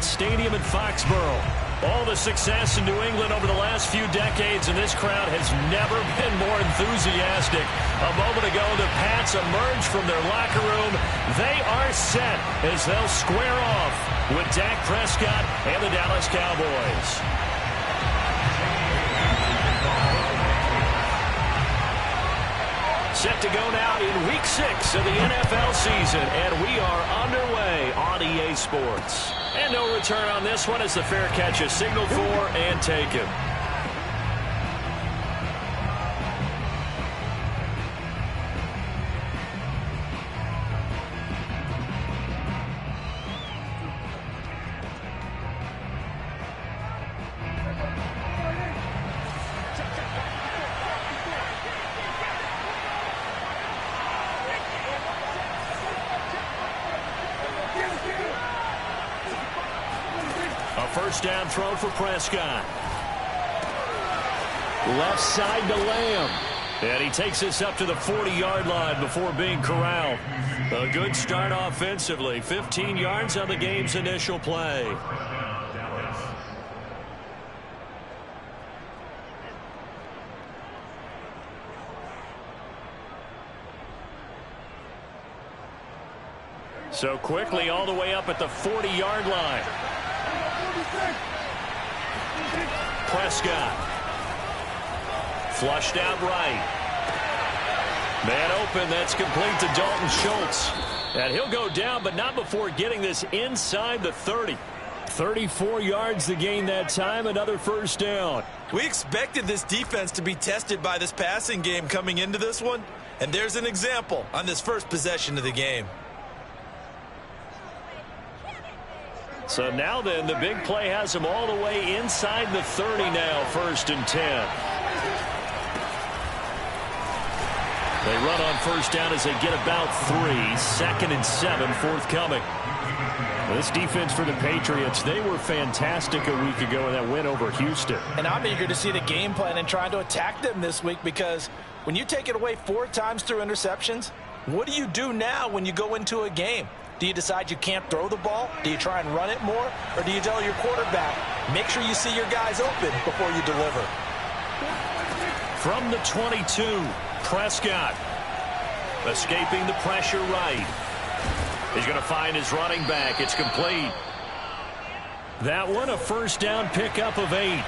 Patriots stadium in Foxborough. All the success in New England over the last few decades, and this crowd has never been more enthusiastic. A moment ago, the Pats emerged from their locker room. They are set as they'll square off with Dak Prescott and the Dallas Cowboys. Set to go now in Week 6 of the NFL season, and we are underway on EA Sports. And no return on this one as the fair catch is signaled for and taken. First down throw for Prescott. Left side to Lamb. And he takes us up to the 40-yard line before being corralled. A good start offensively. 15 yards on the game's initial play. So quickly all the way up at the 40-yard line. Prescott. Flushed out right. Man open. That's complete to Dalton Schultz. And he'll go down, but not before getting this inside the 30. 34 yards to gain that time. Another first down. We expected this defense to be tested by this passing game coming into this one. And there's an example on this first possession of the game. So now then, the big play has them all the way inside the 30 now, 1st and 10. They run on first down as they get about 3. 2nd and 7 forthcoming. This defense for the Patriots, they were fantastic a week ago in that win over Houston. And I'm eager to see the game plan and trying to attack them this week, because when you take it away 4 times through interceptions, what do you do now when you go into a game? Do you decide you can't throw the ball? Do you try and run it more? Or do you tell your quarterback, make sure you see your guys open before you deliver? From the 22, Prescott escaping the pressure right. He's going to find his running back. It's complete. That one a first down pickup of 8.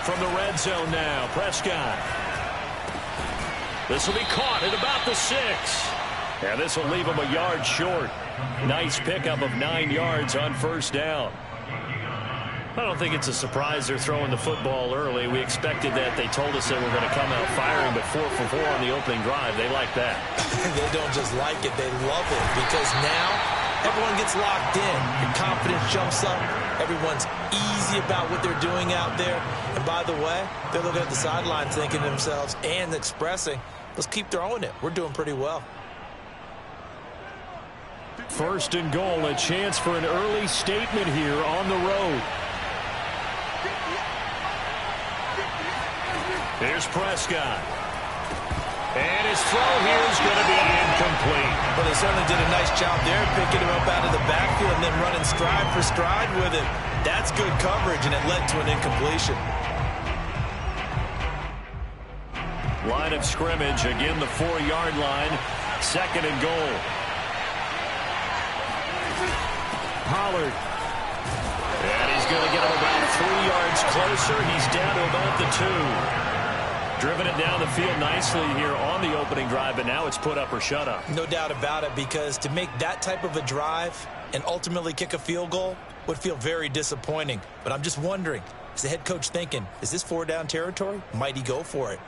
From the red zone now, Prescott. This will be caught at about the 6. And this will leave him a yard short. Nice pickup of 9 yards on first down. I don't think it's a surprise they're throwing the football early. We expected that. They told us they were going to come out firing, but 4 for 4 on the opening drive. They like that. They don't just like it, they love it, because now everyone gets locked in. Your confidence jumps up. Everyone's easy about what they're doing out there. And by the way, they're looking at the sideline thinking to themselves and expressing, let's keep throwing it. We're doing pretty well. 1st and goal, a chance for an early statement here on the road. Here's Prescott. And his throw here is going to be incomplete. Well, they certainly did a nice job there, picking him up out of the backfield and then running stride for stride with it. That's good coverage, and it led to an incompletion. Line of scrimmage, again the 4-yard line. 2nd and goal. Pollard. And he's going to get him about 3 yards closer. He's down to about the 2. Driven it down the field nicely here on the opening drive, but now it's put up or shut up. No doubt about it, because to make that type of a drive and ultimately kick a field goal would feel very disappointing. But I'm just wondering, is the head coach thinking, is this 4-down territory? Might he go for it?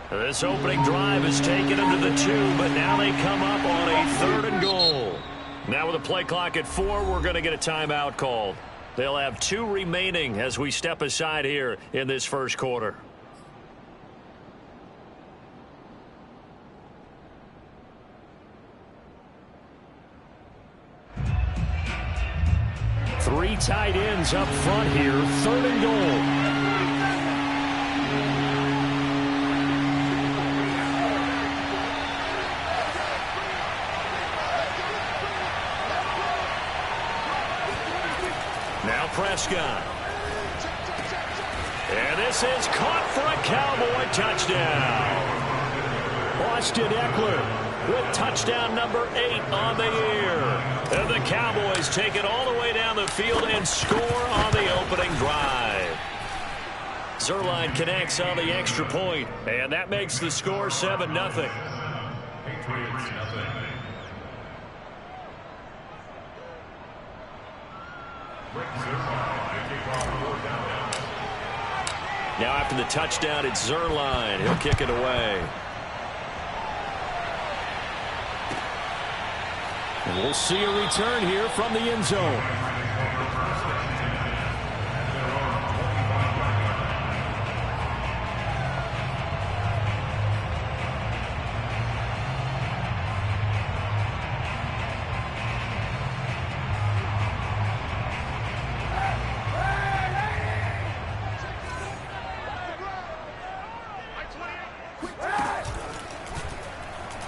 This opening drive has taken them to the 2, but now they come up on a 3rd and goal. Now with a play clock at 4, we're going to get a timeout called. They'll have 2 remaining as we step aside here in this first quarter. Three tight ends up front here. 3rd and goal. Now Prescott. And this is caught for a Cowboy touchdown. Austin Eckler with touchdown number 8 on the year. And the Cowboys take it all the way down the field and score on the opening drive. Zerline connects on the extra point, and that makes the score 7-0. Patriots nothing. Now after the touchdown, it's Zerline. He'll kick it away. And we'll see a return here from the end zone.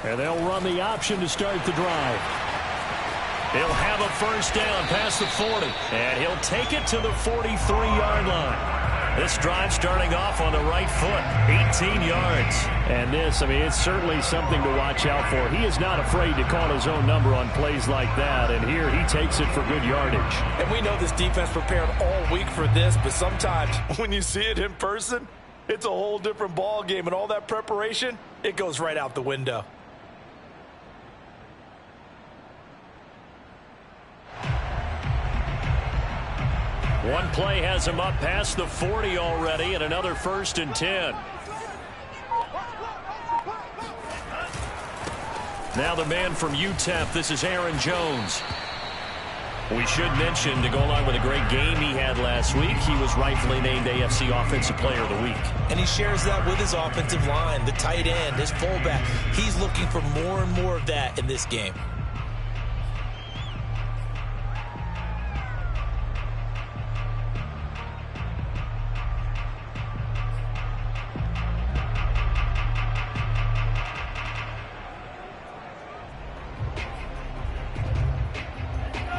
And they'll run the option to start the drive. He'll have a first down past the 40. And he'll take it to the 43-yard line. This drive starting off on the right foot. 18 yards. And this, I mean, it's certainly something to watch out for. He is not afraid to call his own number on plays like that. And here he takes it for good yardage. And we know this defense prepared all week for this, but sometimes when you see it in person, it's a whole different ball game. And all that preparation, it goes right out the window. One play has him up past the 40 already, and another 1st and 10. Now the man from UTEP, this is Aaron Jones. We should mention, to go along with a great game he had last week, he was rightfully named AFC Offensive Player of the Week. And he shares that with his offensive line, the tight end, his fullback. He's looking for more and more of that in this game.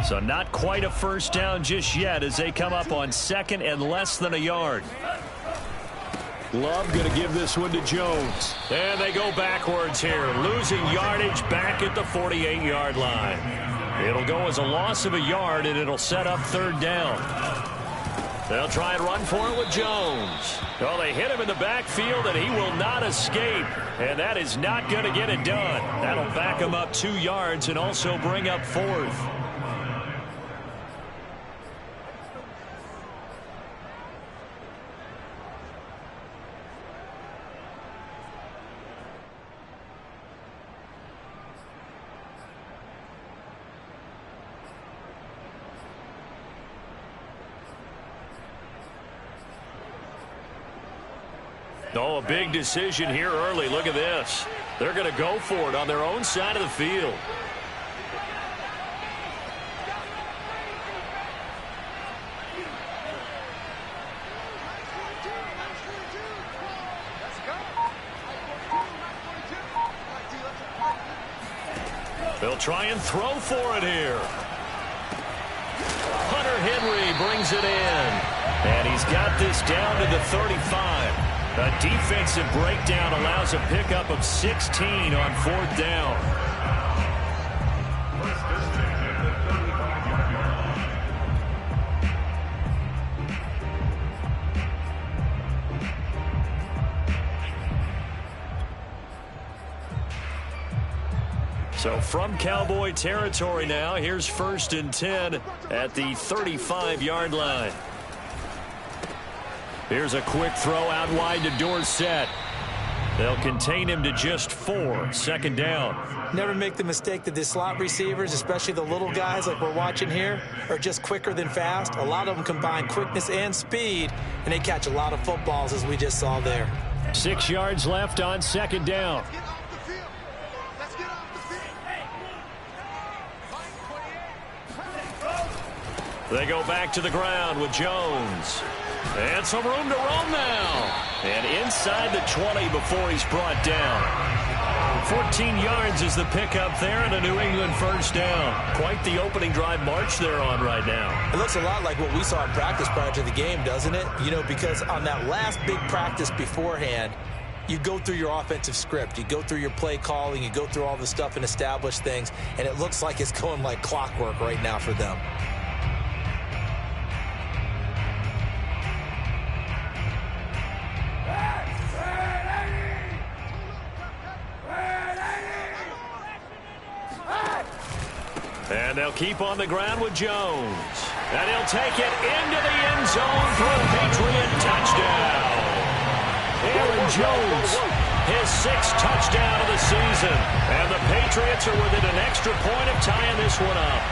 So not quite a first down just yet as they come up on 2nd and less than a yard. Love going to give this one to Jones. And they go backwards here, losing yardage back at the 48-yard line. It'll go as a loss of a yard, and it'll set up 3rd down. They'll try and run for it with Jones. Well, they hit him in the backfield, and he will not escape. And that is not going to get it done. That'll back him up 2 yards and also bring up 4th. Oh, a big decision here early. Look at this. They're going to go for it on their own side of the field. They'll try and throw for it here. Hunter Henry brings it in. And he's got this down to the 35. A defensive breakdown allows a pickup of 16 on 4th down. So from Cowboy territory now, here's 1st and 10 at the 35-yard line. Here's a quick throw out wide to Dorsett. They'll contain him to just 4. 2nd down. Never make the mistake that the slot receivers, especially the little guys like we're watching here, are just quicker than fast. A lot of them combine quickness and speed, and they catch a lot of footballs, as we just saw there. 6 yards left on 2nd down. They go back to the ground with Jones. And some room to roam now. And inside the 20 before he's brought down. 14 yards is the pickup there and a New England first down. Quite the opening drive march they're on right now. It looks a lot like what we saw in practice prior to the game, doesn't it? You know, because on that last big practice beforehand, you go through your offensive script. You go through your play calling. You go through all the stuff and establish things. And it looks like it's going like clockwork right now for them. And they'll keep on the ground with Jones. And he'll take it into the end zone for a Patriot touchdown. Aaron Jones, his 6th touchdown of the season. And the Patriots are within an extra point of tying this one up.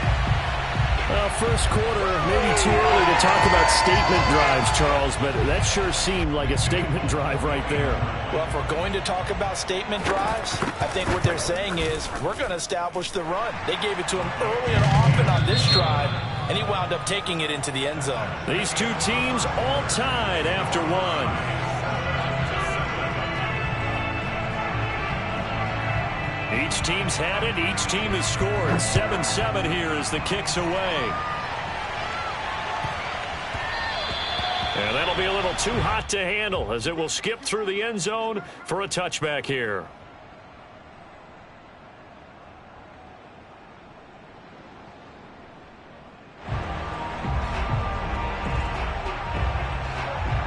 First quarter, maybe too early to talk about statement drives, Charles, but that sure seemed like a statement drive right there. Well, if we're going to talk about statement drives, I think what they're saying is we're going to establish the run. They gave it to him early and often on this drive, and he wound up taking it into the end zone. These two teams all tied after one. Each team's had it. Each team has scored. 7-7 here as the kick's away. And that'll be a little too hot to handle as it will skip through the end zone for a touchback here.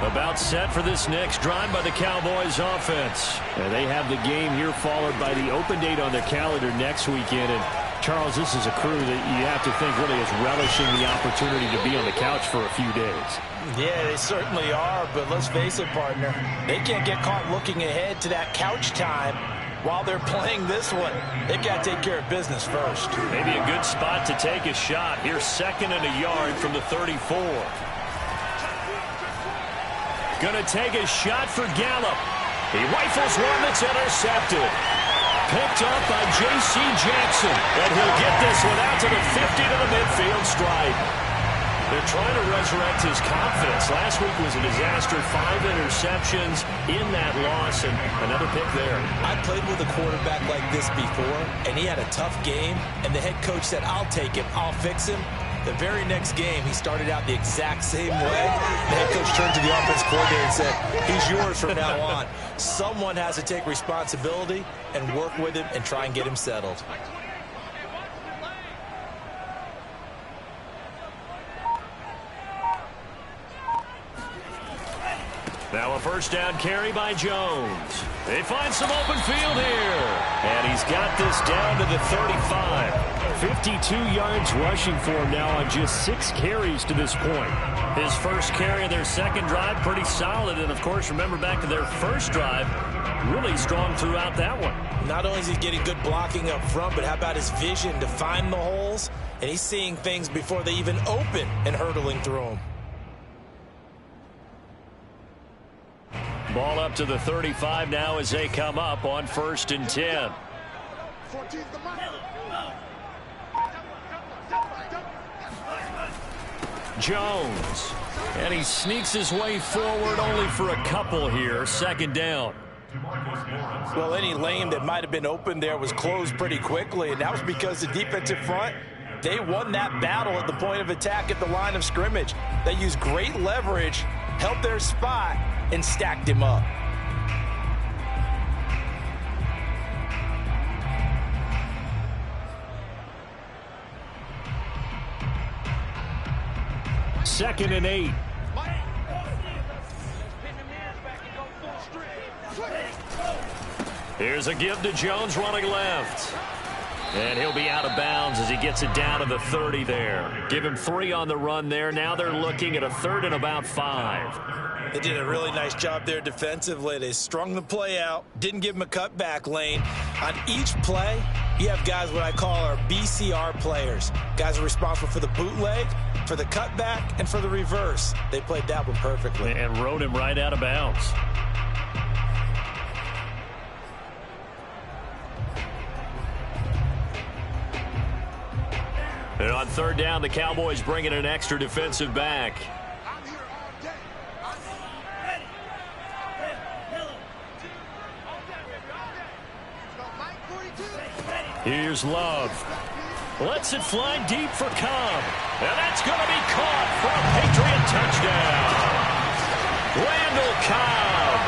About set for this next drive by the Cowboys offense. And they have the game here followed by the open date on their calendar next weekend. And Charles, this is a crew that you have to think really is relishing the opportunity to be on the couch for a few days. Yeah, they certainly are, but let's face it, partner. They can't get caught looking ahead to that couch time while they're playing this one. They've got to take care of business first. Maybe a good spot to take a shot. Here's 2nd and a yard from the 34. Going to take a shot for Gallup. He rifles one that's intercepted. Picked up by J.C. Jackson. And he'll get this one out to the 50 to the midfield stripe. They're trying to resurrect his confidence. Last week was a disaster. 5 interceptions in that loss, and another pick there. I played with a quarterback like this before, and he had a tough game, and the head coach said, I'll take him, I'll fix him. The very next game, he started out the exact same way. The head coach turned to the offense coordinator and said, he's yours from now on. Someone has to take responsibility and work with him and try and get him settled. Now a first down carry by Jones. They find some open field here. And he's got this down to the 35. 52 yards rushing for him now on just 6 carries to this point. His first carry of their second drive, pretty solid. And, of course, remember back to their first drive, really strong throughout that one. Not only is he getting good blocking up front, but how about his vision to find the holes? And he's seeing things before they even open and hurdling through them. Ball up to the 35 now as they come up on 1st and 10. Jones. And he sneaks his way forward only for a couple here. 2nd down. Well, any lane that might have been open there was closed pretty quickly, and that was because the defensive front, they won that battle at the point of attack at the line of scrimmage. They used great leverage, held their spot, and stacked him up. Second and 8. Here's a give to Jones running left. And he'll be out of bounds as he gets it down to the 30 there. Give him 3 on the run there. Now they're looking at a 3rd and about 5. They did a really nice job there defensively. They strung the play out, didn't give him a cutback lane. On each play, you have guys what I call our BCR players. Guys are responsible for the bootleg, for the cutback, and for the reverse. They played that one perfectly. And rode him right out of bounds. And on third down, the Cowboys bring in an extra defensive back. Here's Love. Lets it fly deep for Cobb. And that's going to be caught for a Patriot touchdown. Randall Cobb,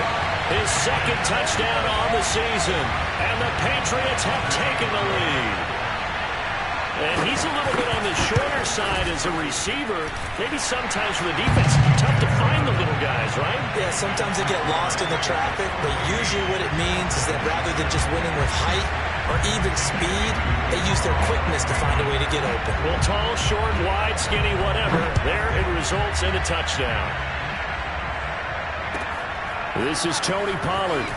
his second touchdown on the season. And the Patriots have taken the lead. And he's a little bit on the shorter side as a receiver. Maybe sometimes for the defense, tough to find the little guys, right? Yeah, sometimes they get lost in the traffic, but usually what it means is that rather than just winning with height or even speed, they use their quickness to find a way to get open. Well, tall, short, wide, skinny, whatever, there it results in a touchdown. This is Tony Pollard.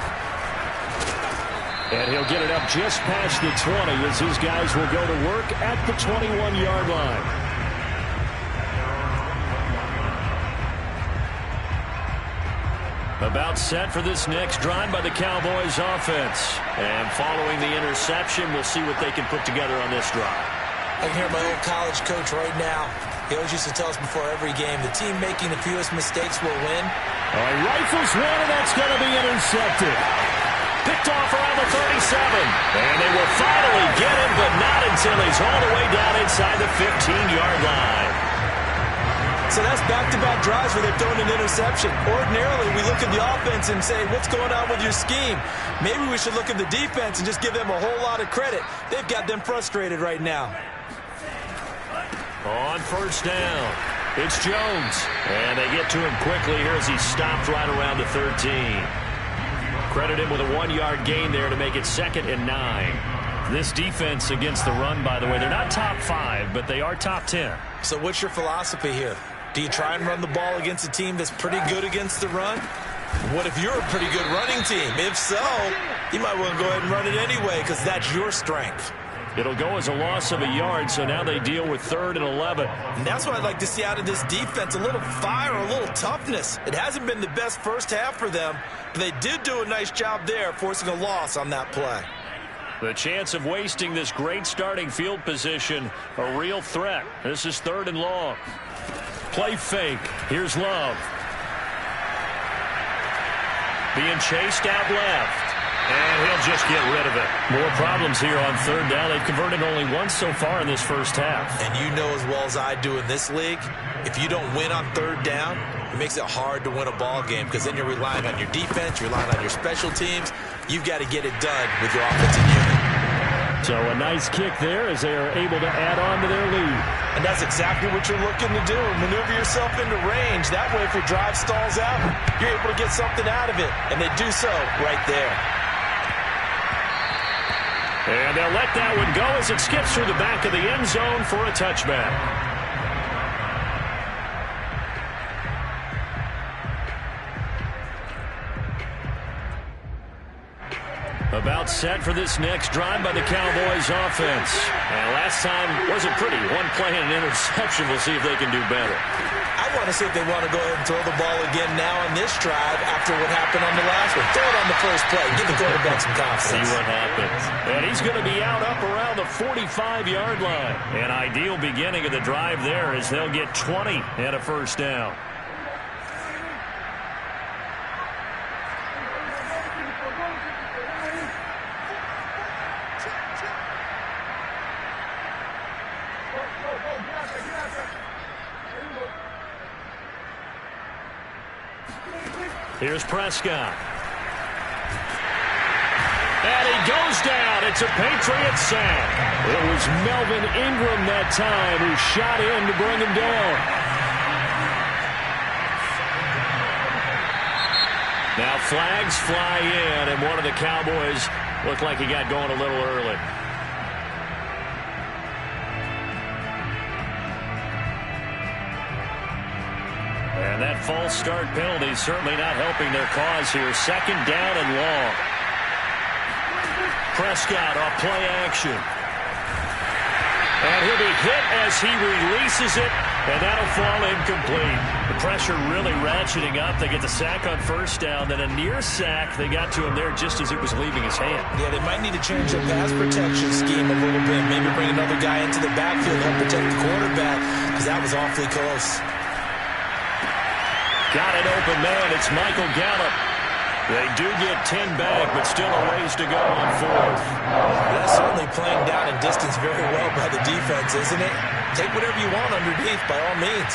And he'll get it up just past the 20 as his guys will go to work at the 21-yard line. About set for this next drive by the Cowboys offense. And following the interception, we'll see what they can put together on this drive. I can hear my old college coach right now. He always used to tell us before every game, the team making the fewest mistakes will win. Rifles one, and that's going to be intercepted. Picked off around the 37. And they will finally get him, but not until he's all the way down inside the 15-yard line. So that's back-to-back drives where they've thrown an interception. Ordinarily, we look at the offense and say, what's going on with your scheme? Maybe we should look at the defense and just give them a whole lot of credit. They've got them frustrated right now. On first down, it's Jones. And they get to him quickly here as he stopped right around the 13. Credit him with a 1-yard gain there to make it 2nd and 9. This defense against the run, by the way, they're not top 5, but they are top 10. So what's your philosophy here? Do you try and run the ball against a team that's pretty good against the run? What if you're a pretty good running team? If so, you might want to go ahead and run it anyway because that's your strength. It'll go as a loss of a yard, so now they deal with 3rd and 11. And that's what I'd like to see out of this defense, a little fire, a little toughness. It hasn't been the best first half for them, but they did do a nice job there, forcing a loss on that play. The chance of wasting this great starting field position, a real threat. This is 3rd and long. Play fake. Here's Love. Being chased out left. And he'll just get rid of it. More problems here on 3rd down. They've converted only once so far in this first half. And you know as well as I do in this league, if you don't win on 3rd down, it makes it hard to win a ball game because then you're relying on your defense, you're relying on your special teams. You've got to get it done with your offensive unit. So a nice kick there as they are able to add on to their lead. And that's exactly what you're looking to do. Maneuver yourself into range. That way if your drive stalls out, you're able to get something out of it. And they do so right there. And they'll let that one go as it skips through the back of the end zone for a touchback. About set for this next drive by the Cowboys offense. And last time wasn't pretty. One play and an interception. We'll see if they can do better. I want to see if they want to go ahead and throw the ball again now on this drive after what happened on the last one. Throw it on the first play. Give the quarterback some confidence. See what happens. And he's going to be out up around the 45-yard line. An ideal beginning of the drive there as they'll get 20 and a first down. Here's Prescott. And he goes down. It's a Patriots sack. It was Melvin Ingram that time who shot in to bring him down. Now flags fly in, and one of the Cowboys looked like he got going a little early. And that false start penalty certainly not helping their cause here. 2nd down and long. Prescott off play action. And he'll be hit as he releases it, and that'll fall incomplete. The pressure really ratcheting up. They get the sack on first down, then a near sack. They got to him there just as it was leaving his hand. Yeah, they might need to change their pass protection scheme a little bit. Maybe bring bring another guy into the backfield to help protect the quarterback, because that was awfully close. Got an open man. It's Michael Gallup. They do get 10 back, but still a ways to go on fourth. That's certainly playing down and distance very well by the defense, isn't it? Take whatever you want underneath, by all means.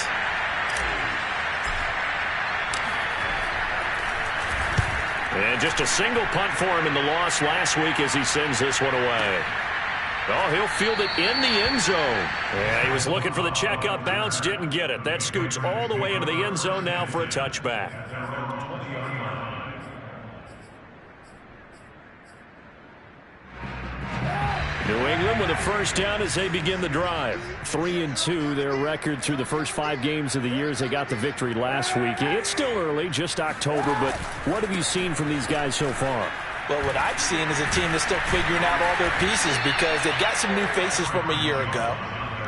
And just a single punt for him in the loss last week as he sends this one away. Oh, he'll field it in the end zone. Yeah, he was looking for the checkup bounce, didn't get it. That scoots all the way into the end zone now for a touchback. New England with a first down as they begin the drive. 3-2, their record through the first 5 games of the year as they got the victory last week. It's still early, just October, but what have you seen from these guys so far? Well, what I've seen is a team that's still figuring out all their pieces because they've got some new faces from a year ago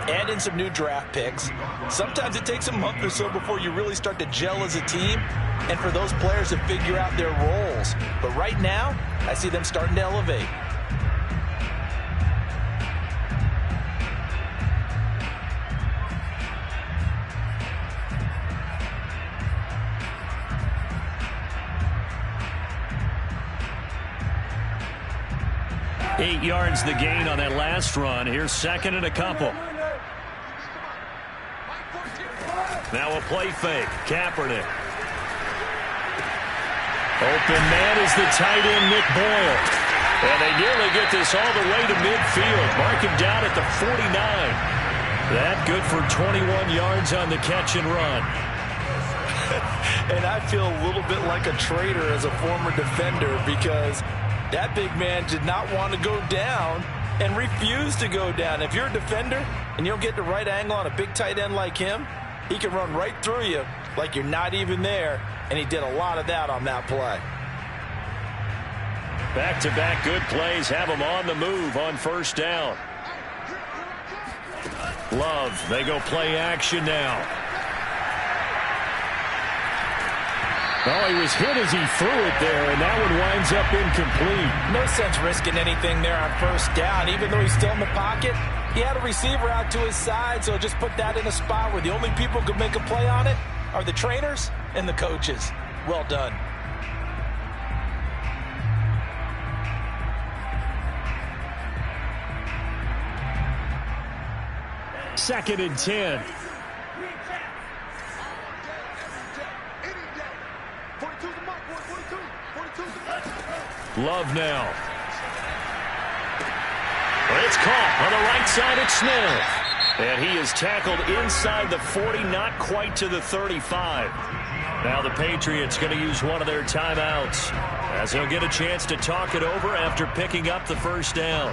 and in some new draft picks. Sometimes it takes a month or so before you really start to gel as a team and for those players to figure out their roles. But right now, I see them starting to elevate. Eight yards the gain on that last run. Here's second and a couple. Now a play fake. Kaepernick. Open man is the tight end, Nick Boyle. And they nearly get this all the way to midfield. Mark him down at the 49. That good for 21 yards on the catch and run. And I feel a little bit like a traitor as a former defender because that big man did not want to go down and refused to go down. If you're a defender and you don't get the right angle on a big tight end like him, he can run right through you like you're not even there, and he did a lot of that on that play. Back-to-back good plays have him on the move on first down. Love, they go play action now. Oh, he was hit as he threw it there, and that one winds up incomplete. No sense risking anything there on first down. Even though he's still in the pocket, he had a receiver out to his side, so just put that in a spot where the only people who could make a play on it are the trainers and the coaches. Well done. Second and 10. Love now. It's caught on the right side at Smith. And he is tackled inside the 40, not quite to the 35. Now the Patriots going to use one of their timeouts as he'll get a chance to talk it over after picking up the first down.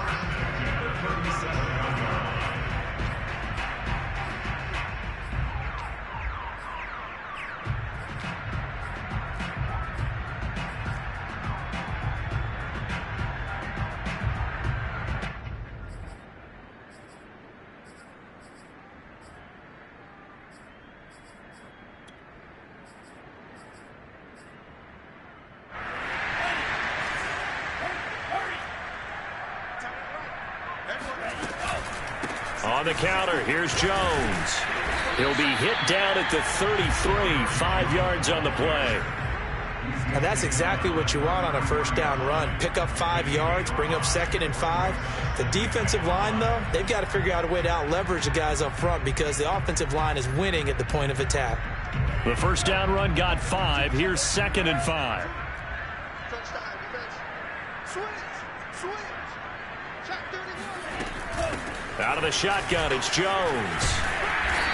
On the counter, here's Jones. He'll be hit down at the 33, 5 yards on the play. Now that's exactly what you want on a first down run. Pick up 5 yards, bring up 2nd and 5. The defensive line, though, they've got to figure out a way to out-leverage the guys up front because the offensive line is winning at the point of attack. The first down run got 5. Here's 2nd and 5. Out of the shotgun, it's Jones.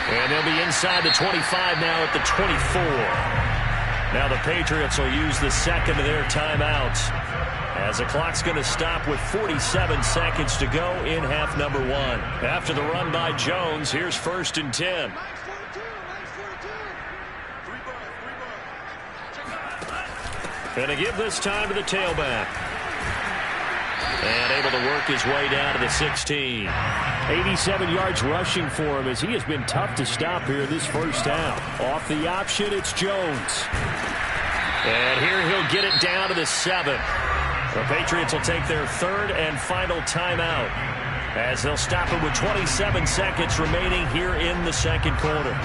And they'll be inside the 25 now at the 24. Now the Patriots will use the second of their timeouts as the clock's going to stop with 47 seconds to go in half number 1. After the run by Jones, here's 1st and 10. And to give this time to the tailback. And able to work his way down to the 16. 87 yards rushing for him as he has been tough to stop here this first down. Off the option, it's Jones. And here he'll get it down to the 7. The Patriots will take their 3rd and final timeout. as they'll stop it with 27 seconds remaining here in the second quarter.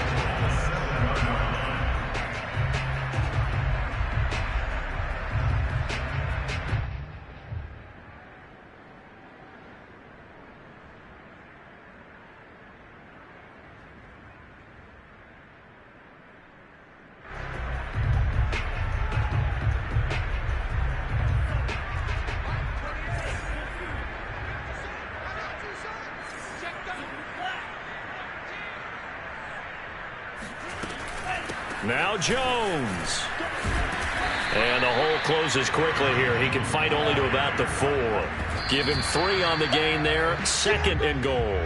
Now Jones. And the hole closes quickly here. He can fight only to about the 4. Give him 3 on the gain there. 2nd and goal.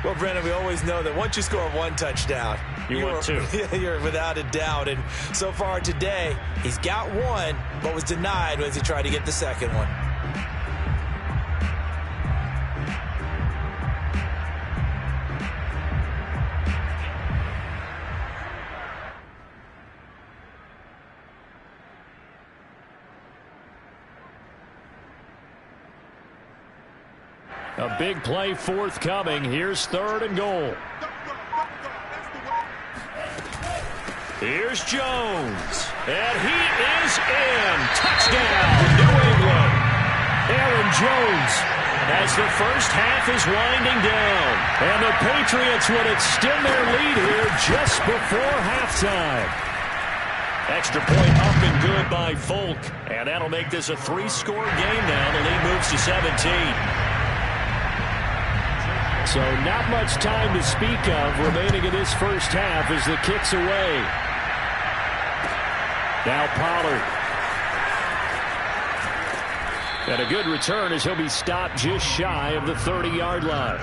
Well, Brennan, we always know that once you score 1 touchdown, you're 2. You're without a doubt. And so far today, he's got 1, but was denied as he tried to get the 2nd one. A big play forthcoming. Here's 3rd and goal. Here's Jones. And he is in. Touchdown, New England. Aaron Jones as the first half is winding down. And the Patriots would extend their lead here just before halftime. Extra point up and good by Folk. And that'll make this a 3-score game now. The lead moves to 17. So not much time to speak of remaining in this first half as the kick's away. Now Pollard. And a good return as he'll be stopped just shy of the 30-yard line.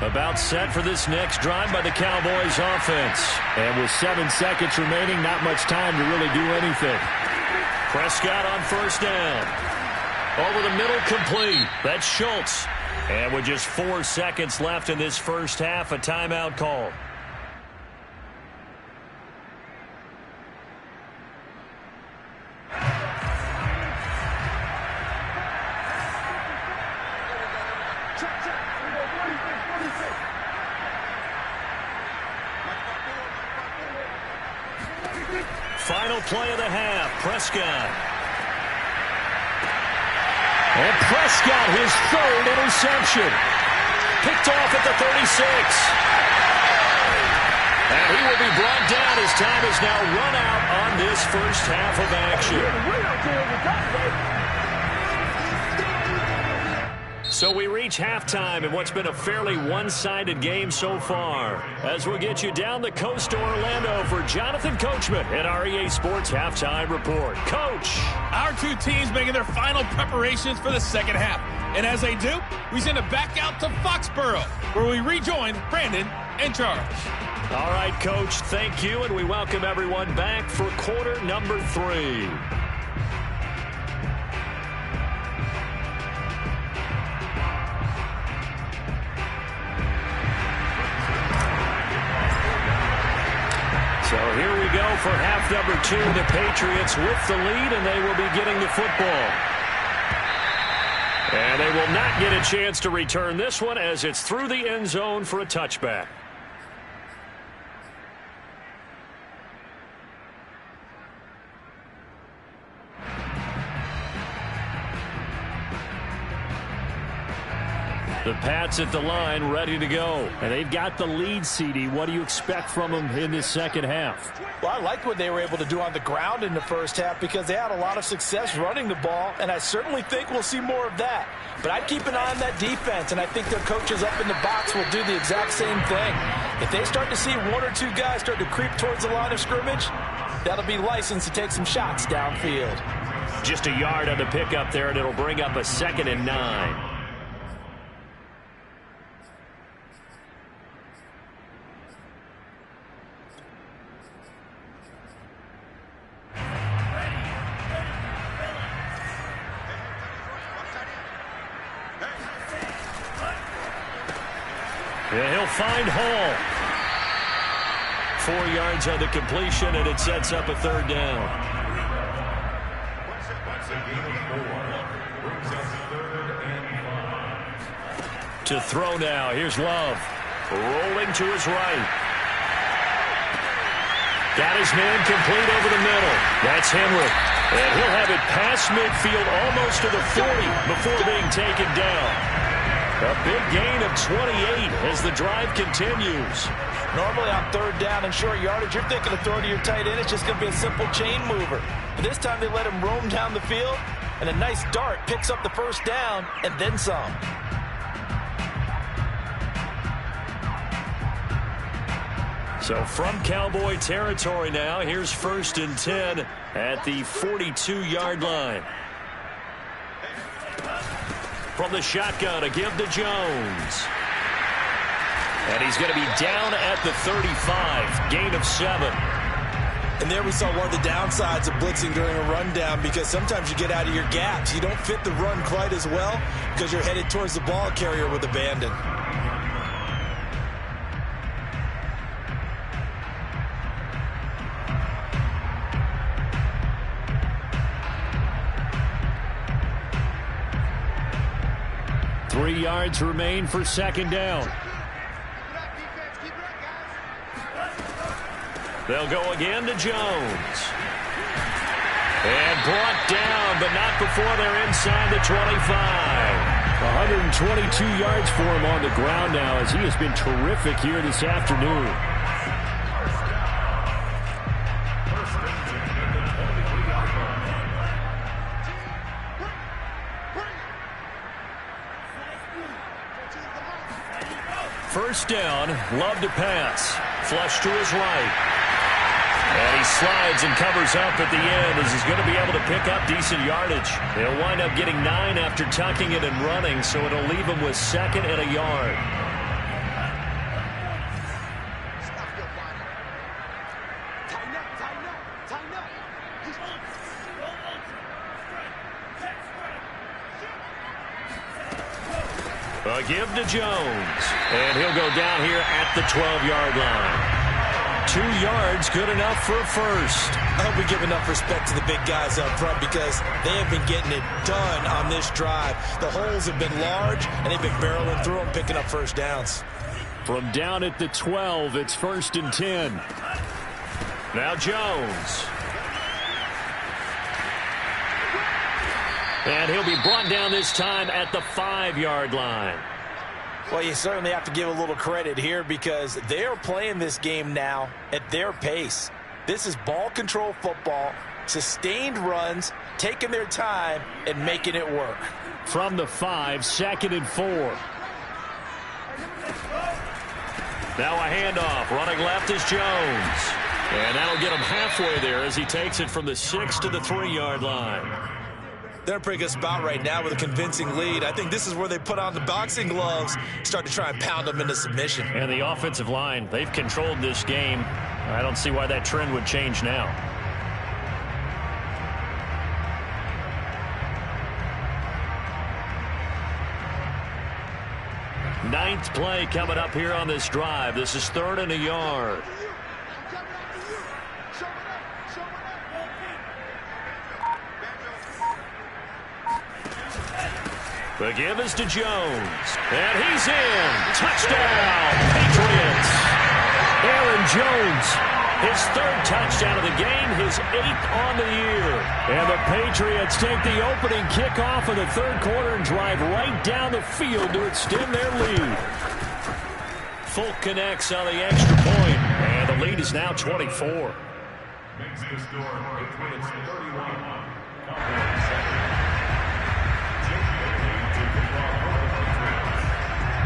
About set for this next drive by the Cowboys offense. And with 7 seconds remaining, not much time to really do anything. Prescott on first down. Over the middle, complete. That's Schultz. And with just 4 seconds left in this first half, a timeout call. Final play of the half, Prescott. And Prescott, his 3rd interception. Picked off at the 36. And he will be brought down as time is now run out on this first half of action. So we reach halftime in what's been a fairly one-sided game so far. As we'll get you down the coast to Orlando for Jonathan Coachman at our EA Sports Halftime Report. Coach. Our 2 teams making their final preparations for the second half. And as they do, we send it back out to Foxborough, where we rejoin Brandon and Charles. All right, Coach, thank you, and we welcome everyone back for quarter number 3. So here we go for half number 2. The Patriots with the lead, and they will be getting the football. And they will not get a chance to return this one as it's through the end zone for a touchback. The Pats at the line, ready to go. And they've got the lead, CD. What do you expect from them in this second half? Well, I liked what they were able to do on the ground in the first half because they had a lot of success running the ball, and I certainly think we'll see more of that. But I'd keep an eye on that defense, and I think their coaches up in the box will do the exact same thing. If they start to see 1 or 2 guys start to creep towards the line of scrimmage, that'll be licensed to take some shots downfield. Just a yard on the pickup there, and it'll bring up a 2nd and 9. Yeah, he'll find Hall. 4 yards on the completion, and it sets up a third down. To throw now. Here's Love. Rolling to his right. Got his man complete over the middle. That's Henry. And he'll have it past midfield almost to the 40 before being taken down. A big gain of 28 as the drive continues. Normally on third down and short yardage, you're thinking of throwing to your tight end. It's just going to be a simple chain mover. But this time they let him roam down the field, and a nice dart picks up the first down and then some. So from Cowboy territory now, here's 1st and 10 at the 42-yard line. From the shotgun, a give to Jones. And he's going to be down at the 35, gain of 7. And there we saw one of the downsides of blitzing during a rundown, because sometimes you get out of your gaps. You don't fit the run quite as well because you're headed towards the ball carrier with abandon. Three yards remain for second down. They'll go again to Jones. And brought down, but not before they're inside the 25. 122 yards for him on the ground now, as he has been terrific here this afternoon. First down, Love to pass. Flush to his right. And he slides and covers up at the end as he's going to be able to pick up decent yardage. He'll wind up getting 9 after tucking it and running, so it'll leave him with 2nd and a yard. A give to Jones. And he'll go down here at the 12-yard line. 2 yards, good enough for a first. I hope we give enough respect to the big guys up front, because they have been getting it done on this drive. The holes have been large, and they've been barreling through them, picking up first downs. From down at the 12, it's 1st and 10. Now Jones. And he'll be brought down this time at the 5-yard line. Well, you certainly have to give a little credit here, because they are playing this game now at their pace. This is ball control football, sustained runs, taking their time and making it work. From the 5, 2nd and 4. Now a handoff. Running left is Jones. And that'll get him halfway there as he takes it from the 6 to the 3-yard line. They're in a pretty good spot right now with a convincing lead. I think this is where they put on the boxing gloves, start to try and pound them into submission. And the offensive line, they've controlled this game. I don't see why that trend would change now. Ninth play coming up here on this drive. This is 3rd and a yard. The give is to Jones. And he's in. Touchdown, Patriots. Aaron Jones, his 3rd touchdown of the game, his 8th on the year. And the Patriots take the opening kickoff of the 3rd quarter and drive right down the field to extend their lead. Folk connects on the extra point, and the lead is now 24. Makes the score Patriots 31.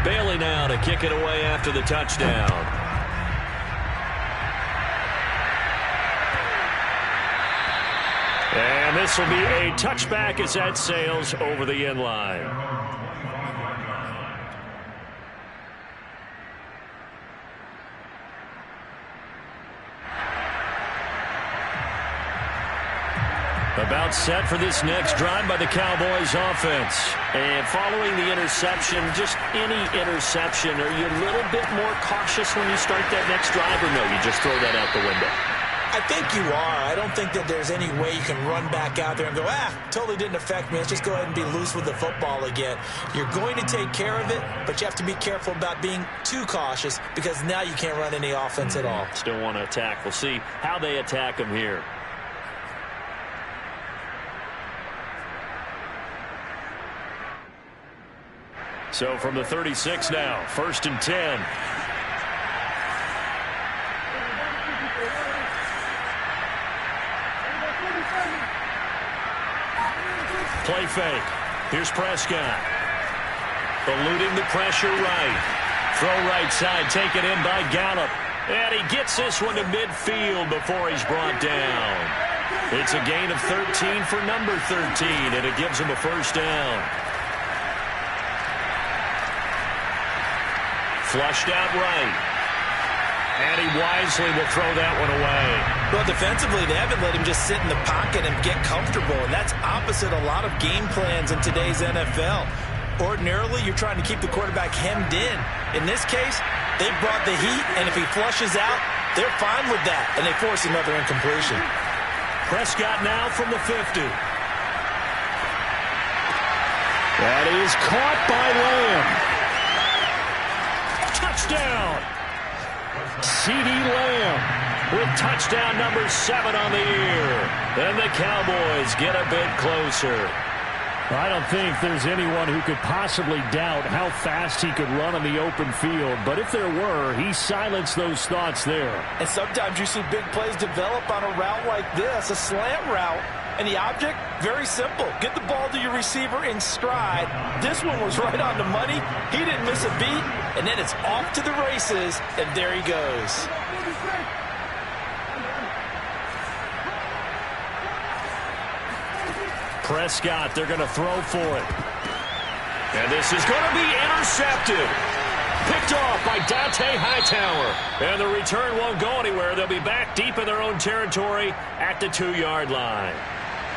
Bailey now to kick it away after the touchdown. And this will be a touchback as that sails over the end line. About set for this next drive by the Cowboys offense. And following the interception, just any interception, are you a little bit more cautious when you start that next drive, or no, you just throw that out the window? I think you are. I don't think that there's any way you can run back out there and go, totally didn't affect me. Let's just go ahead and be loose with the football again. You're going to take care of it, but you have to be careful about being too cautious because now you can't run any offense at all. Still want to attack. We'll see how they attack them here. So from the 36 now, 1st and 10. Play fake. Here's Prescott. Eluding the pressure right. Throw right side, taken in by Gallup. And he gets this one to midfield before he's brought down. It's a gain of 13 for number 13, and it gives him a first down. Flushed out right. And he wisely will throw that one away. Well, defensively, they haven't let him just sit in the pocket and get comfortable, and that's opposite a lot of game plans in today's NFL. Ordinarily, you're trying to keep the quarterback hemmed in. In this case, they brought the heat, and if he flushes out, they're fine with that, and they force another incompletion. Prescott now from the 50. That is caught by Lamb. Touchdown! C.D. Lamb with touchdown number 7 on the year. And the Cowboys get a bit closer. I don't think there's anyone who could possibly doubt how fast he could run on the open field. But if there were, he silenced those thoughts there. And sometimes you see big plays develop on a route like this, a slant route. And the object, very simple. Get the ball to your receiver in stride. This one was right on the money. He didn't miss a beat. And then it's off to the races, and there he goes. Prescott, they're going to throw for it. And this is going to be intercepted. Picked off by Dante Hightower. And the return won't go anywhere. They'll be back deep in their own territory at the 2-yard line.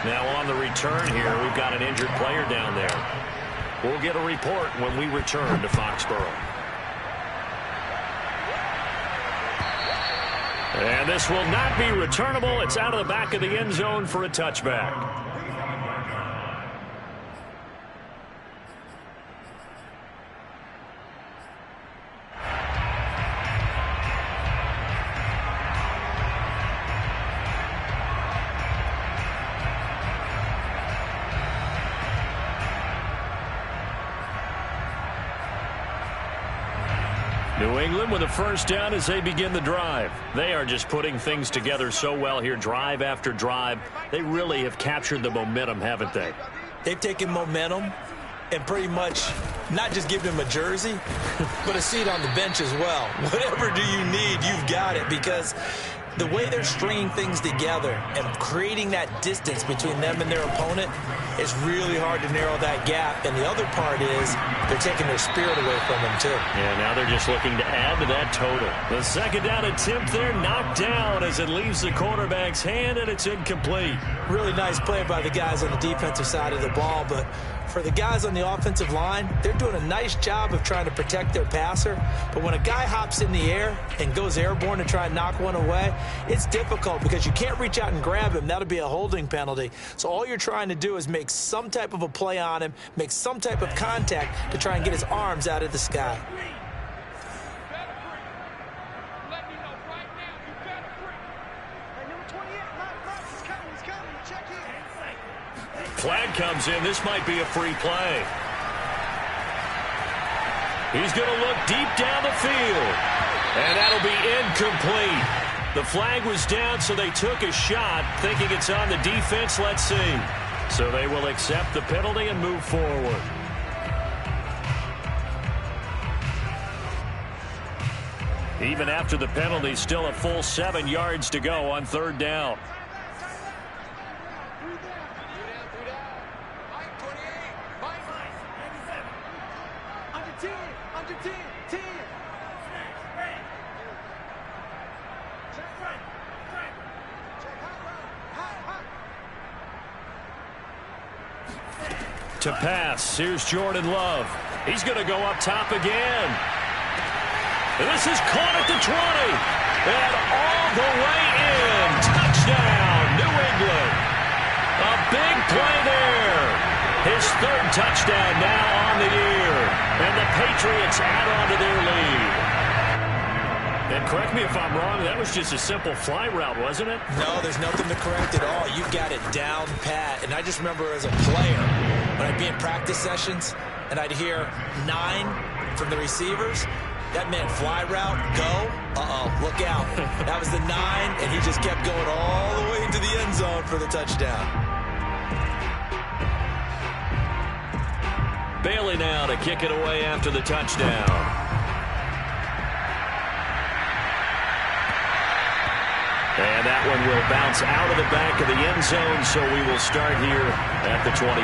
Now on the return here, we've got an injured player down there. We'll get a report when we return to Foxborough. And this will not be returnable. It's out of the back of the end zone for a touchback. New England with a first down as they begin the drive. They are just putting things together so well here, drive after drive. They really have captured the momentum, haven't they? They've taken momentum and pretty much not just given him a jersey, but a seat on the bench as well. Whatever do you need, you've got it, because the way they're stringing things together and creating that distance between them and their opponent, it's really hard to narrow that gap. And the other part is they're taking their spirit away from them, too. Yeah, now they're just looking to add to that total. The second down attempt there knocked down as it leaves the quarterback's hand, and it's incomplete. Really nice play by the guys on the defensive side of the ball, but for the guys on the offensive line, they're doing a nice job of trying to protect their passer. But when a guy hops in the air and goes airborne to try and knock one away, it's difficult because you can't reach out and grab him. That'll be a holding penalty. So all you're trying to do is make some type of a play on him, make some type of contact to try and get his arms out of the sky. Flag comes in. This might be a free play. He's going to look deep down the field. And that'll be incomplete. The flag was down, so they took a shot, thinking it's on the defense. Let's see. So they will accept the penalty and move forward. Even after the penalty, still a full 7 yards to go on third down. To pass, here's Jordan Love. He's going to go up top again. And this is caught at the 20. And all the way in. Touchdown, New England. A big play there. His third touchdown now on the year. And the Patriots add on to their lead. And correct me if I'm wrong, that was just a simple fly route, wasn't it? No, there's nothing to correct at all. You got it down pat. And I just remember as a player, when I'd be in practice sessions, and I'd hear 9 from the receivers, that meant fly route, go, look out. That was the 9, and he just kept going all the way into the end zone for the touchdown. Bailey now to kick it away after the touchdown. And that one will bounce out of the back of the end zone, so we will start here at the 25.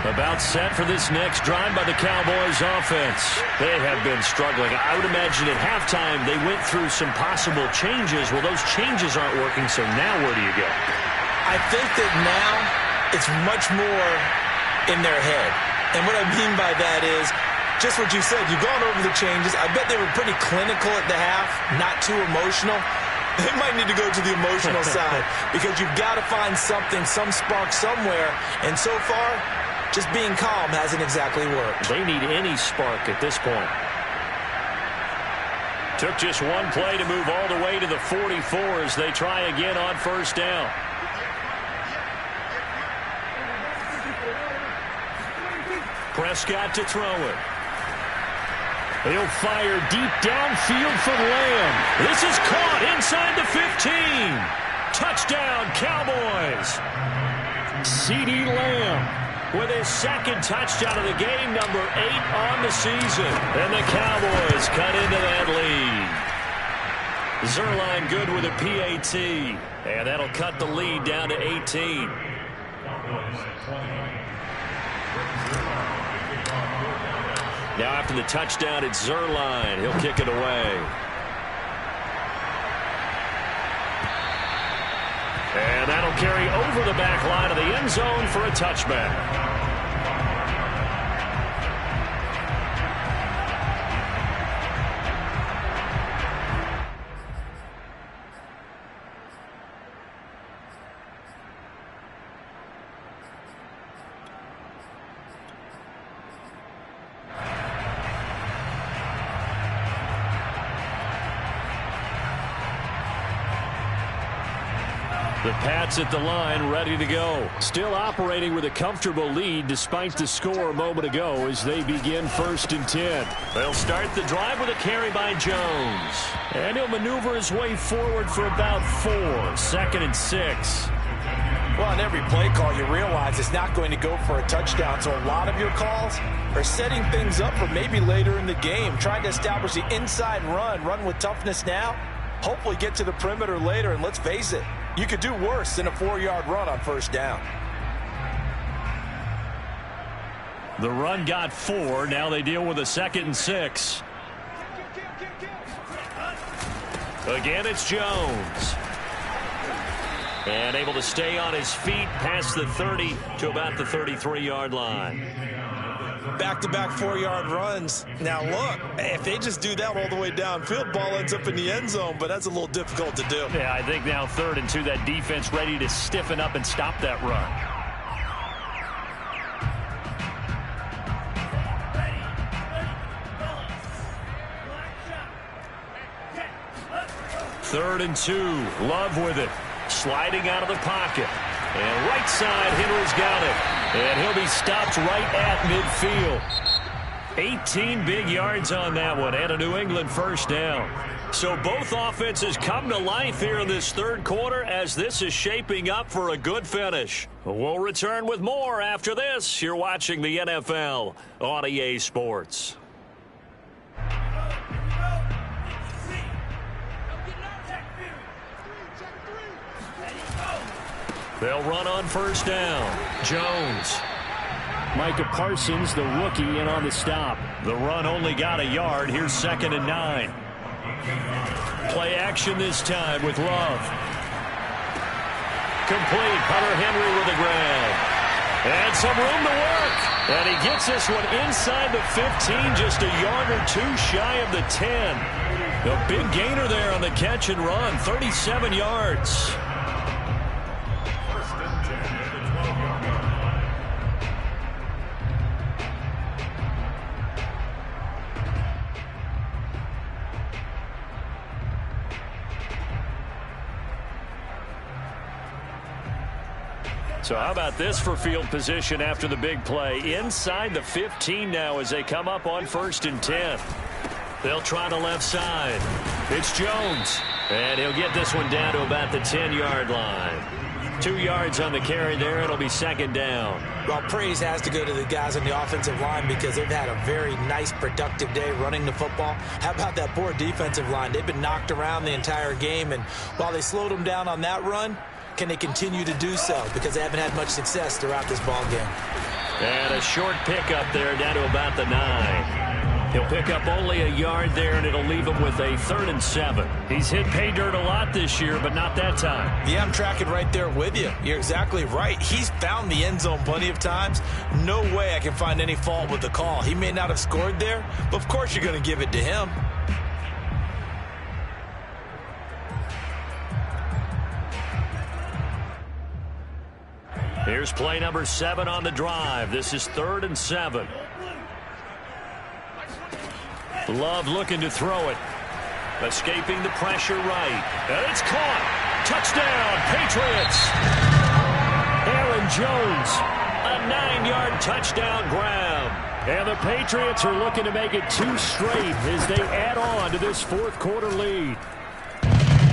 About set for this next drive by the Cowboys offense. They have been struggling. I would imagine at halftime they went through some possible changes. Well, those changes aren't working, so now where do you go? I think that now it's much more in their head. And what I mean by that is just what you said. You've gone over the changes. I bet they were pretty clinical at the half, not too emotional. They might need to go to the emotional side because you've got to find something, some spark somewhere. And so far, just being calm hasn't exactly worked. They need any spark at this point. Took just one play to move all the way to the 44 as they try again on first down. Prescott to throw it. He'll fire deep downfield for Lamb. This is caught inside the 15. Touchdown, Cowboys. CeeDee Lamb with his second touchdown of the game, number 8 on the season. And the Cowboys cut into that lead. Zerline good with a PAT. And that'll cut the lead down to 18. Now after the touchdown, it's Zerline. He'll kick it away. And that'll carry over the back line of the end zone for a touchback. The Pats at the line, ready to go. Still operating with a comfortable lead despite the score a moment ago as they begin 1st and 10. They'll start the drive with a carry by Jones. And he'll maneuver his way forward for about 4. 2nd and 6. Well, on every play call, you realize it's not going to go for a touchdown. So a lot of your calls are setting things up for maybe later in the game, trying to establish the inside run with toughness now, hopefully get to the perimeter later. And let's face it, you could do worse than a 4-yard run on first down. The run got 4. Now they deal with a 2nd and 6. Again, it's Jones. And able to stay on his feet past the 30 to about the 33-yard line. Back-to-back 4-yard runs. Now, look, if they just do that all the way downfield, ball ends up in the end zone, but that's a little difficult to do. Yeah, I think now 3rd and 2, that defense ready to stiffen up and stop that run. Third and 2, Love with it. Sliding out of the pocket. And right side, Henry's got it. And he'll be stopped right at midfield. 18 big yards on that one, and a New England first down. So both offenses come to life here in this third quarter as this is shaping up for a good finish. We'll return with more after this. You're watching the NFL on EA Sports. They'll run on first down. Jones Micah Parsons, the rookie, in on the stop. The run only got a yard. Here's 2nd and 9. Play action this time with Love. Complete. Hunter Henry with the grab. And some room to work. And he gets this one inside the 15, just a yard or two shy of the 10. A big gainer there on the catch and run, 37 yards. So how about this for field position after the big play? Inside the 15 now as they come up on 1st and 10. They'll try the left side. It's Jones. And he'll get this one down to about the 10-yard line. 2 yards on the carry there. It'll be 2nd down. Well, praise has to go to the guys on the offensive line because they've had a very nice, productive day running the football. How about that poor defensive line? They've been knocked around the entire game, and while they slowed them down on that run, can they continue to do so? Because they haven't had much success throughout this ball game. And a short pickup there down to about the 9. He'll pick up only a yard there, and it'll leave him with a 3rd and 7. He's hit pay dirt a lot this year, but not that time. Yeah, I'm tracking right there with you. You're exactly right. He's found the end zone plenty of times. No way I can find any fault with the call. He may not have scored there, but of course you're going to give it to him. Here's play number 7 on the drive. This is 3rd and 7. Love looking to throw it. Escaping the pressure right. And it's caught. Touchdown, Patriots. Aaron Jones, a 9-yard touchdown grab. And the Patriots are looking to make it 2 straight as they add on to this 4th quarter lead.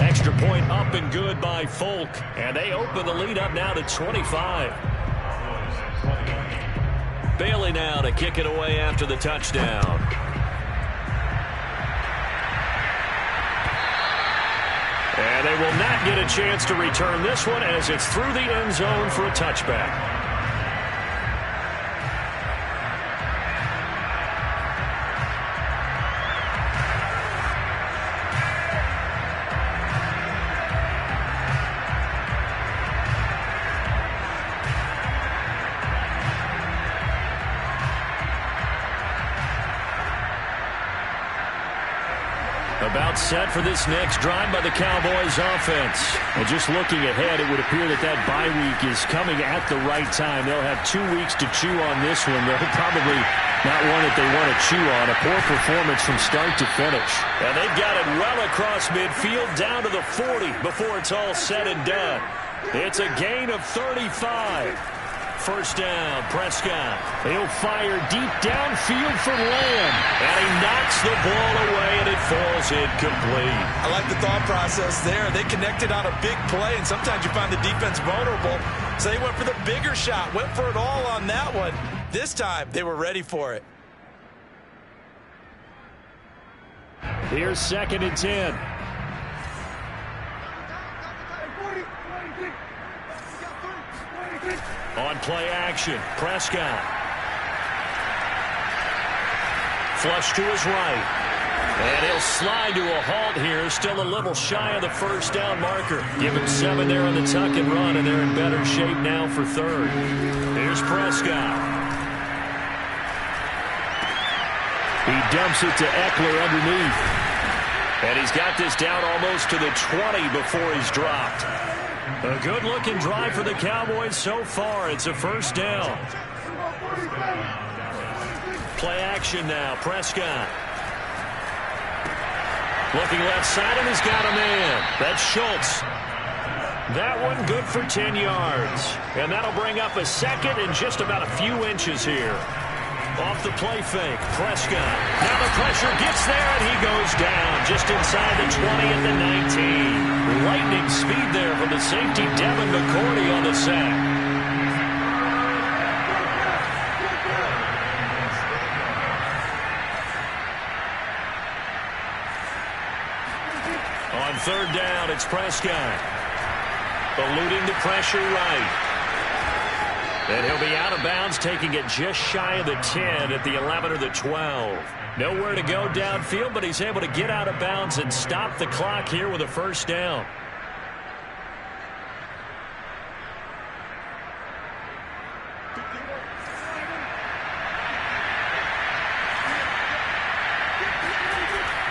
Extra point up and good by Folk. And they open the lead up now to 25. Bailey now to kick it away after the touchdown. And they will not get a chance to return this one as it's through the end zone for a touchback. About set for this next drive by the Cowboys offense. And just looking ahead, it would appear that that bye week is coming at the right time. They'll have 2 weeks to chew on this one. They'll probably not one that they want to chew on. A poor performance from start to finish. And they've got it well across midfield down to the 40 before it's all said and done. It's a gain of 35. 1st down, Prescott. He'll fire deep downfield for Lamb. And he knocks the ball away, and it falls incomplete. I like the thought process there. They connected on a big play, and sometimes you find the defense vulnerable. So they went for the bigger shot, went for it all on that one. This time, they were ready for it. Here's 2nd and 10. On play action, Prescott. Flush to his right. And he'll slide to a halt here. Still a little shy of the 1st down marker. Give him 7 there on the tuck and run, and they're in better shape now for 3rd. Here's Prescott. He dumps it to Eckler underneath. And he's got this down almost to the 20 before he's dropped. A good-looking drive for the Cowboys so far. It's a 1st down. Play action now. Prescott. Looking left side, and he's got a man. That's Schultz. That one good for 10 yards. And that'll bring up a 2nd and just about a few inches here. Off the play fake, Prescott. Now the pressure gets there, and he goes down just inside the 20 at the 19. Lightning speed there from the safety, Devin McCourty, on the sack. On 3rd down, it's Prescott. Eluding the pressure right. And he'll be out of bounds, taking it just shy of the 10 at the 11 or the 12. Nowhere to go downfield, but he's able to get out of bounds and stop the clock here with a first down.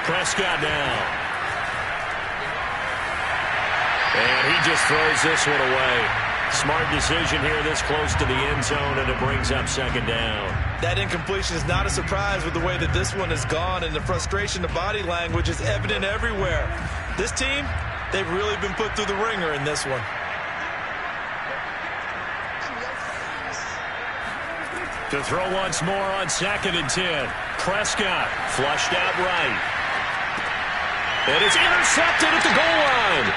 Prescott now. And he just throws this one away. Smart decision here this close to the end zone, and it brings up second down. That incompletion is not a surprise with the way that this one has gone, and the frustration, the body language is evident everywhere. This team, they've really been put through the ringer in this one. To throw once more on 2nd and 10. Prescott flushed out right. And it's intercepted at the goal line.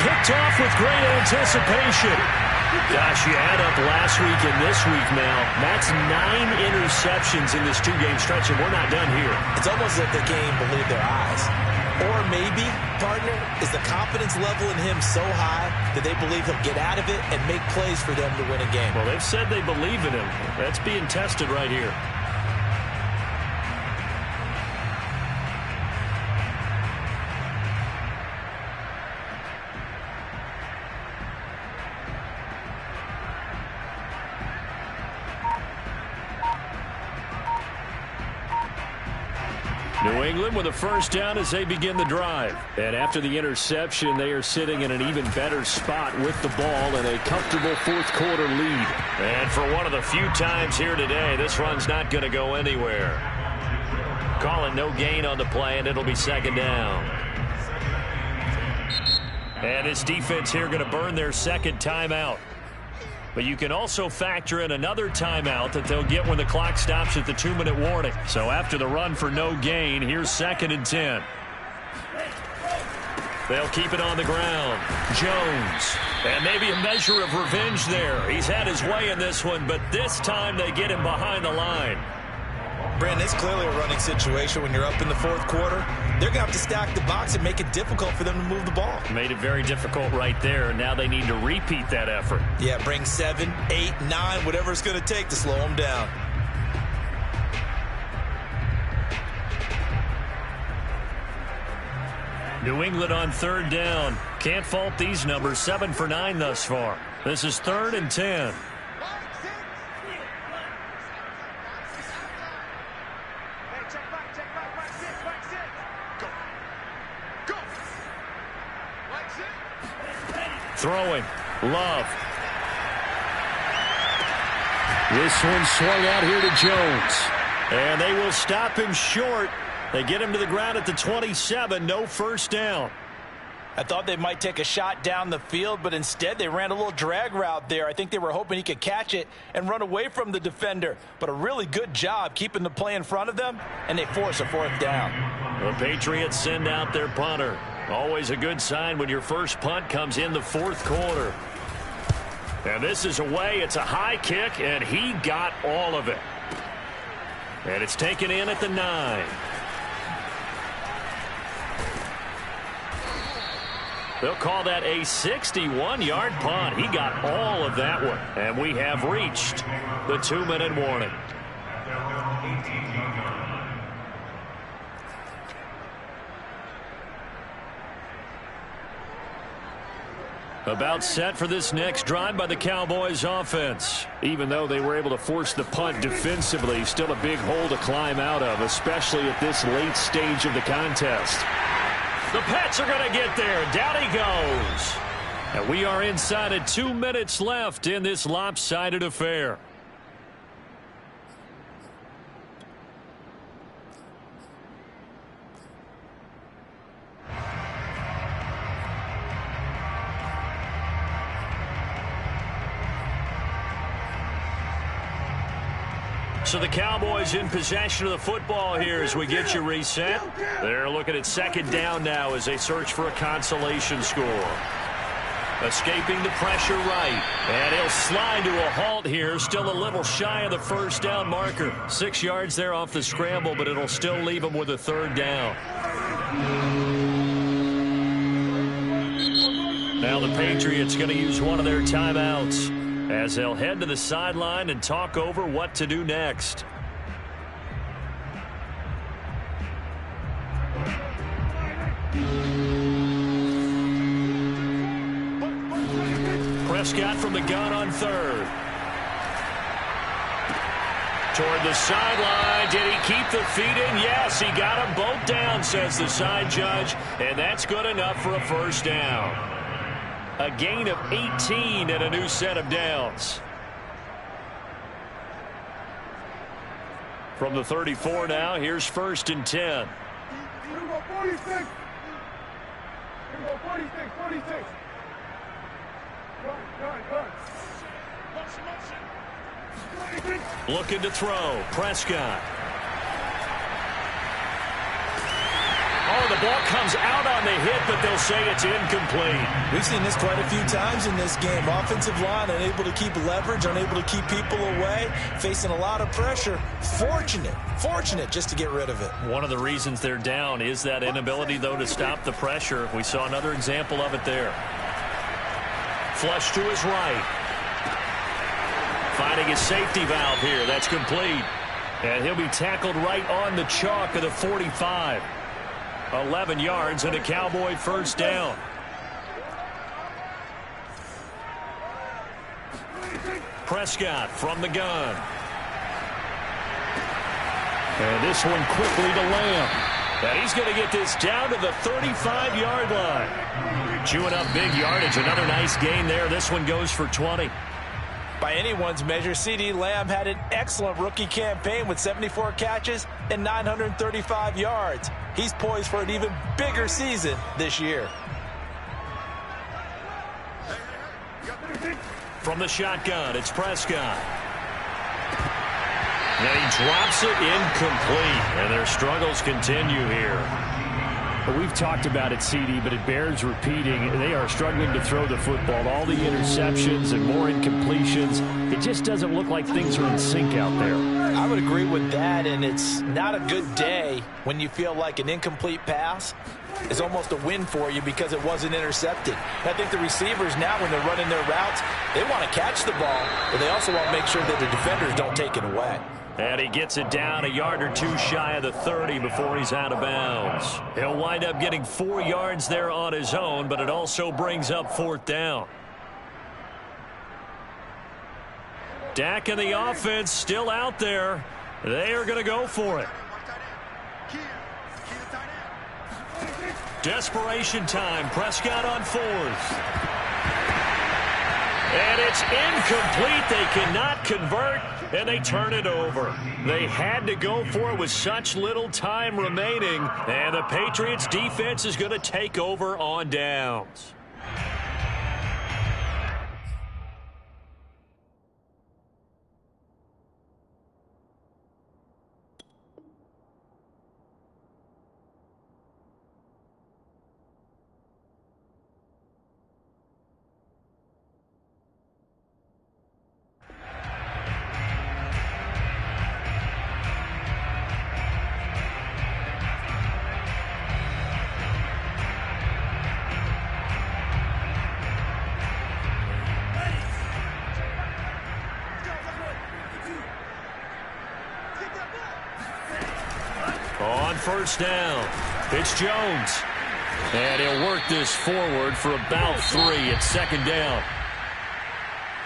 Picked off with great anticipation. Gosh, you add up last week and this week now. That's 9 interceptions in this 2-game stretch, and we're not done here. It's almost as if they can't even believe their eyes. Or maybe, partner, is the confidence level in him so high that they believe he'll get out of it and make plays for them to win a game. Well, they've said they believe in him. That's being tested right here. New England with a first down as they begin the drive. And after the interception, they are sitting in an even better spot with the ball and a comfortable fourth-quarter lead. And for one of the few times here today, this run's not going to go anywhere. Call it no gain on the play, and it'll be second down. And this defense here going to burn their second timeout. But you can also factor in another timeout that they'll get when the clock stops at the 2-minute warning. So after the run for no gain, here's 2nd and 10. They'll keep it on the ground. Jones. And maybe a measure of revenge there. He's had his way in this one, but this time they get him behind the line. Brandon, it's clearly a running situation when you're up in the fourth quarter. They're going to have to stack the box and make it difficult for them to move the ball. Made it very difficult right there. Now they need to repeat that effort. Yeah, bring 7, 8, 9, whatever it's going to take to slow them down. New England on 3rd down. Can't fault these numbers. 7 for 9 thus far. This is 3rd and 10. Throwing. Love. This one swung out here to Jones. And they will stop him short. They get him to the ground at the 27. No first down. I thought they might take a shot down the field, but instead they ran a little drag route there. I think they were hoping he could catch it and run away from the defender. But a really good job keeping the play in front of them, and they force a 4th down. The Patriots send out their punter. Always a good sign when your first punt comes in the 4th quarter. And this is away. It's a high kick, and he got all of it. And it's taken in at the 9. They'll call that a 61-yard punt. He got all of that one. And we have reached the 2-minute warning. About set for this next drive by the Cowboys offense. Even though they were able to force the punt defensively, still a big hole to climb out of, especially at this late stage of the contest. The Pats are going to get there. Down he goes. And we are inside of 2 minutes left in this lopsided affair. So the Cowboys in possession of the football here as we get you reset. They're looking at 2nd down now as they search for a consolation score. Escaping the pressure right. And he'll slide to a halt here. Still a little shy of the first down marker. 6 yards there off the scramble, but it'll still leave him with a 3rd down. Now the Patriots going to use one of their timeouts. as they'll head to the sideline and talk over what to do next. Prescott from the gun on third. Toward the sideline. Did he keep the feet in? Yes, he got them both down, says the side judge. And that's good enough for a first down. A gain of 18 and a new set of downs. From the 34 now, here's 1st and 10. 46. 46. Looking to throw. Prescott. Oh, the ball comes out on the hit, but they'll say it's incomplete. We've seen this quite a few times in this game. Offensive line unable to keep leverage, unable to keep people away, facing a lot of pressure. Fortunate just to get rid of it. One of the reasons they're down is that inability, though, to stop the pressure. We saw another example of it there. Flush to his right. Finding his safety valve here. That's complete. And he'll be tackled right on the chalk of the 45. 11 yards and a Cowboy first down. Prescott from the gun. And this one quickly to Lamb. And he's going to get this down to the 35-yard line. Chewing up big yardage. Another nice gain there. This one goes for 20. By anyone's measure, CeeDee Lamb had an excellent rookie campaign with 74 catches and 935 yards. He's poised for an even bigger season this year. From the shotgun, it's Prescott. And he drops it incomplete. And their struggles continue here. Well, we've talked about it, CD, but it bears repeating. They are struggling to throw the football. All the interceptions and more incompletions. It just doesn't look like things are in sync out there. I would agree with that, and it's not a good day when you feel like an incomplete pass is almost a win for you because it wasn't intercepted. And I think the receivers now, when they're running their routes, they want to catch the ball, but they also want to make sure that the defenders don't take it away. And he gets it down a yard or two shy of the 30 before he's out of bounds. He'll wind up getting 4 yards there on his own, but it also brings up 4th down. Dak and the offense still out there. They are going to go for it. Desperation time. Prescott on 4th. And it's incomplete. They cannot convert, and they turn it over. They had to go for it with such little time remaining, and the Patriots defense is going to take over on downs. On 1st down, it's Jones. And he'll work this forward for about 3. It's 2nd down.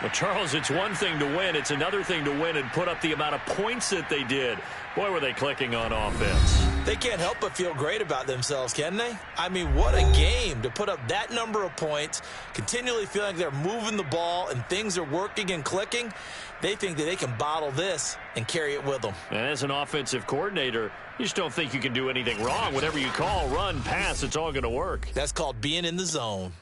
Well, Charles, it's one thing to win. It's another thing to win and put up the amount of points that they did. Boy, were they clicking on offense. They can't help but feel great about themselves, can they? I mean, what a game to put up that number of points, continually feeling like they're moving the ball and things are working and clicking. They think that they can bottle this and carry it with them. And as an offensive coordinator, you just don't think you can do anything wrong. Whatever you call, run, pass, it's all going to work. That's called being in the zone.